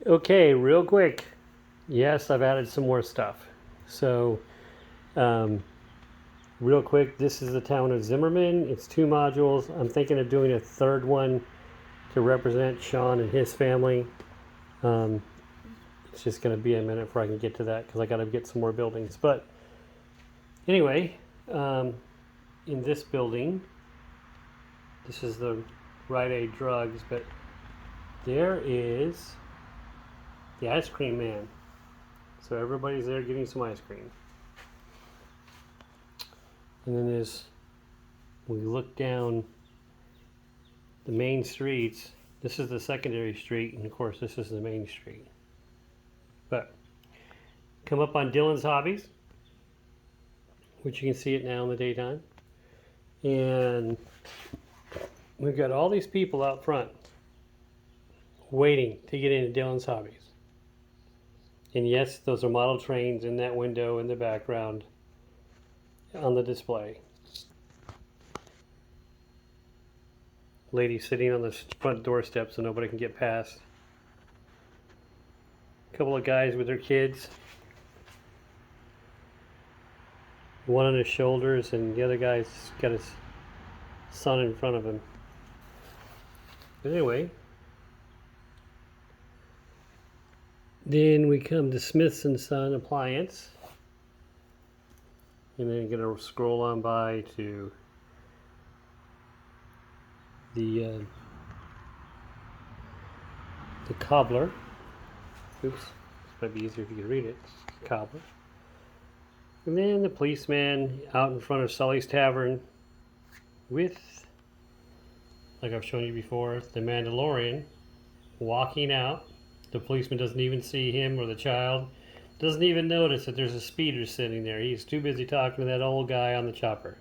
Okay, real quick. Yes, I've added some more stuff. So, um, real quick, this is the town of Zimmerman. It's 2 modules. I'm thinking of doing a third one to represent Sean and his family. Um, it's just going to be a minute before I can get to that because I got to get some more buildings. But anyway, um, in this building, this is the Rite Aid Drugs, but there is the ice cream man. So everybody's there getting some ice cream. And then there's, we look down the main streets. This is the secondary street, and of course, this is the main street. But come up on Dylan's Hobbies, which you can see it now in the daytime. And we've got all these people out front waiting to get into Dylan's Hobbies. And yes, those are model trains in that window in the background on the display. Lady sitting on the front doorstep so nobody can get past. A couple of guys with their kids. One on his shoulders, and the other guy's got his son in front of him. But anyway, then we come to Smith's and Son Appliance, and then gonna scroll on by to the cobbler. Oops, this might be easier if you could read it. Cobbler. And then the policeman out in front of Sully's Tavern with, like I've shown you before, the Mandalorian walking out. The policeman doesn't even see him or the child. Doesn't even notice that there's a speeder sitting there. He's too busy talking to that old guy on the chopper.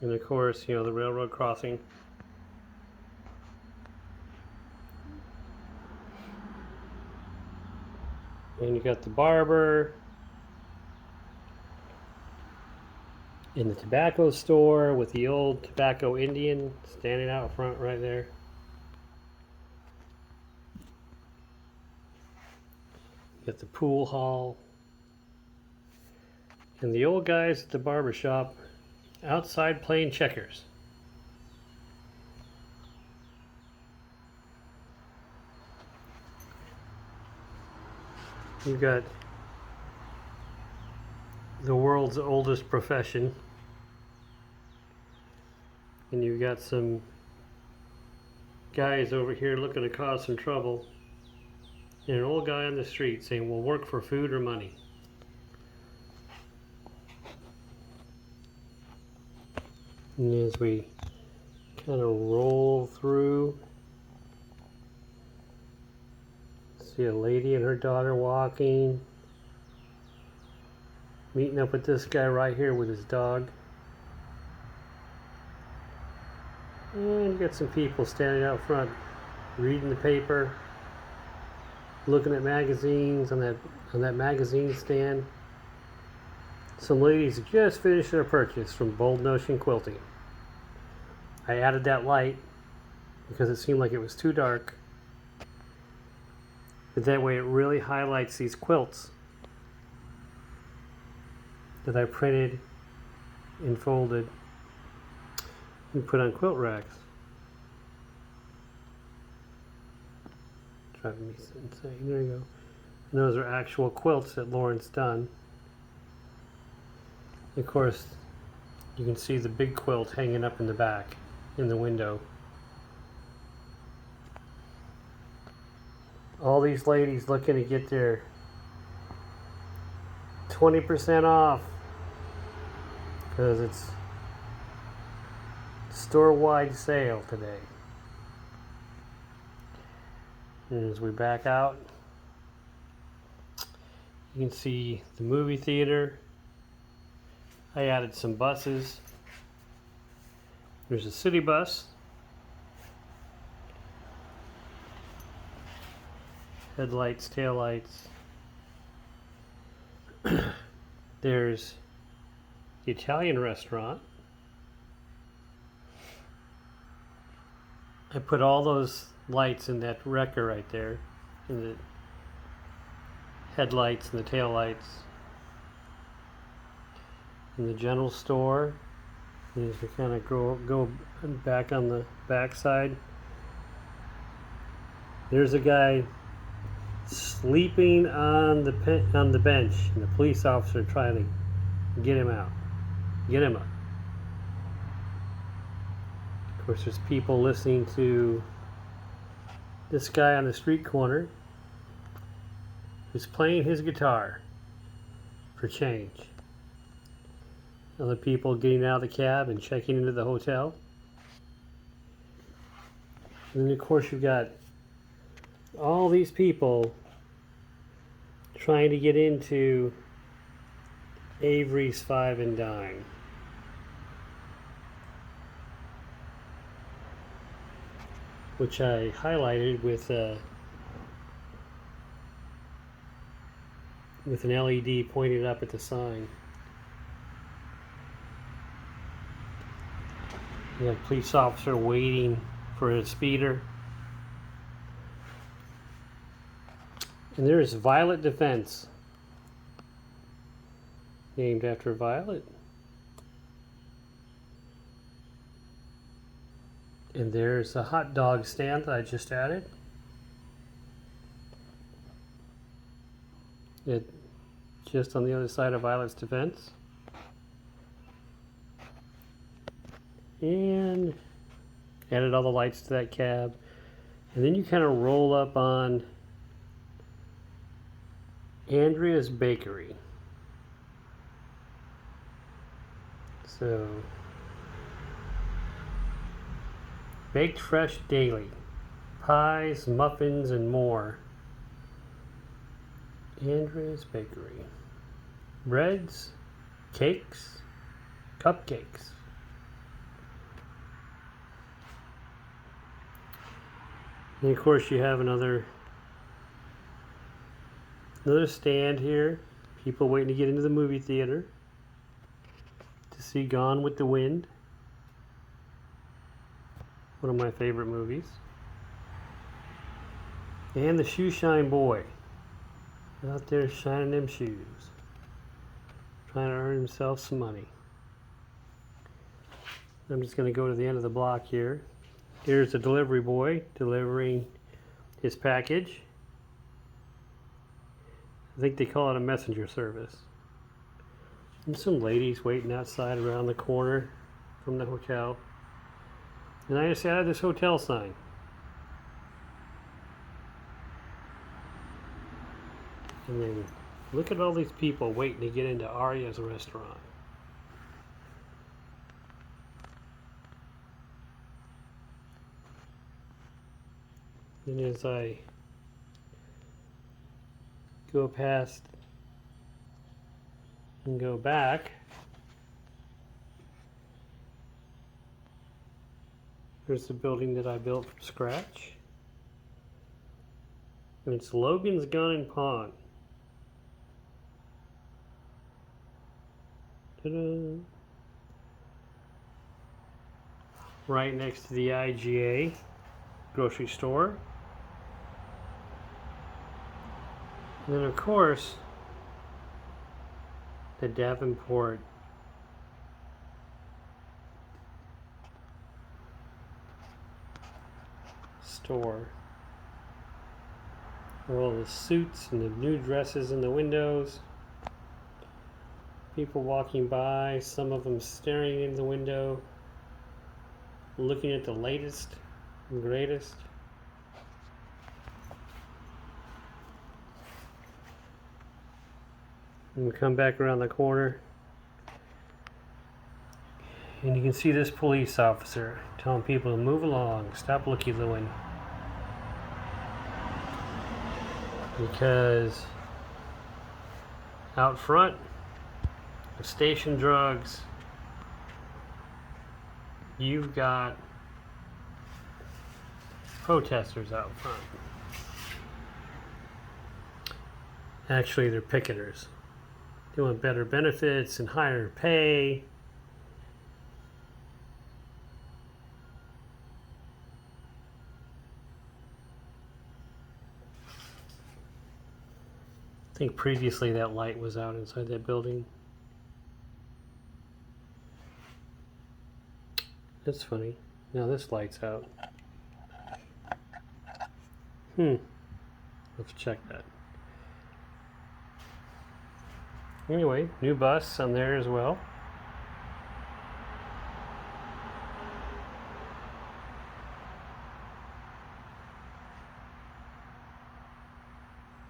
And of course, you know, the railroad crossing. And you got the barber in the tobacco store with the old tobacco Indian standing out front right there. You got the pool hall. And the old guys at the barber shop outside playing checkers. You've got the world's oldest profession, and you've got some guys over here looking to cause some trouble, and an old guy on the street saying, "We'll work for food or money." And as we kind of roll through, see a lady and her daughter walking, meeting up with this guy right here with his dog. And you got some people standing out front reading the paper, looking at magazines on that magazine stand. Some ladies just finished their purchase from Bold Notion Quilting. I added that light because it seemed like it was too dark. But that way it really highlights these quilts that I printed and folded and put on quilt racks. Driving me insane. There you go. And those are actual quilts that Lauren's done. Of course, you can see the big quilt hanging up in the back in the window. All these ladies looking to get their 20% off because it's store-wide sale today. And as we back out, you can see the movie theater. I added some buses. There's a city bus. Headlights, taillights. There's the Italian restaurant. I put all those lights in that wrecker right there, in the headlights and the tail lights. In the general store, as we kind of go back on the back side, there's a guy sleeping on the bench, and the police officer trying to get him out, get him up. Of course, there's people listening to this guy on the street corner who's playing his guitar for change. Other people getting out of the cab and checking into the hotel. And then, of course, you've got all these people trying to get into Avery's Five and Dime. Which I highlighted with an LED pointed up at the sign. You have a police officer waiting for a speeder. And there's Violet Defense, named after Violet. And there's a hot dog stand that I just added. It just on the other side of Violet's Defense. And added all the lights to that cab. And then you kind of roll up on Andrea's Bakery. So, baked fresh daily. Pies, muffins, and more. Andrea's Bakery. Breads, cakes, cupcakes. And of course you have another stand here. People waiting to get into the movie theater to see Gone with the Wind. One of my favorite movies. And the Shoe Shine Boy. Out there shining them shoes. Trying to earn himself some money. I'm just going to go to the end of the block here. Here's the delivery boy delivering his package. I think they call it a messenger service. And some ladies waiting outside around the corner from the hotel. And I just added this hotel sign. And then look at all these people waiting to get into Arya's restaurant. And as I go past and go back, there's the building that I built from scratch. And it's Logan's Gun and Pawn. Ta-da. Right next to the IGA grocery store. And then of course, the Davenport store. All the suits and the new dresses in the windows. People walking by, some of them staring in the window, looking at the latest and greatest. And we come back around the corner, and you can see this police officer telling people to move along, stop looky-looing. Because out front of Station Drugs, you've got protesters out front. Actually, they're picketers. They want better benefits and higher pay. I think previously that light was out inside that building. That's funny. Now this light's out. Let's check that. Anyway, new bus on there as well.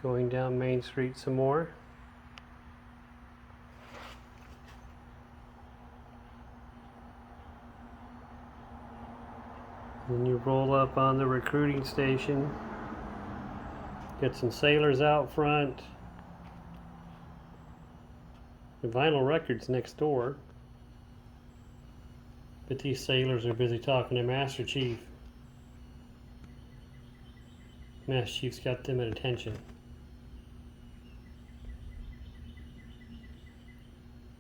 Going down Main Street some more. Then you roll up on the recruiting station. Get some sailors out front. The vinyl records next door. But these sailors are busy talking to Master Chief. Master Chief's got them at attention.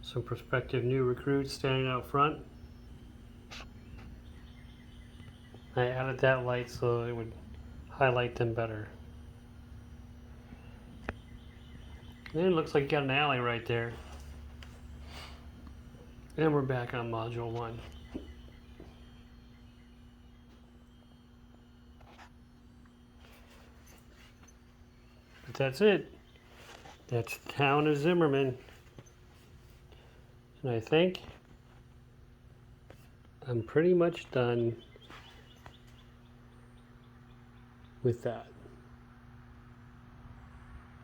Some prospective new recruits standing out front. I added that light so it would highlight them better. And it looks like you got an alley right there. And we're back on module 1. But that's it. That's the town of Zimmerman. And I think I'm pretty much done with that.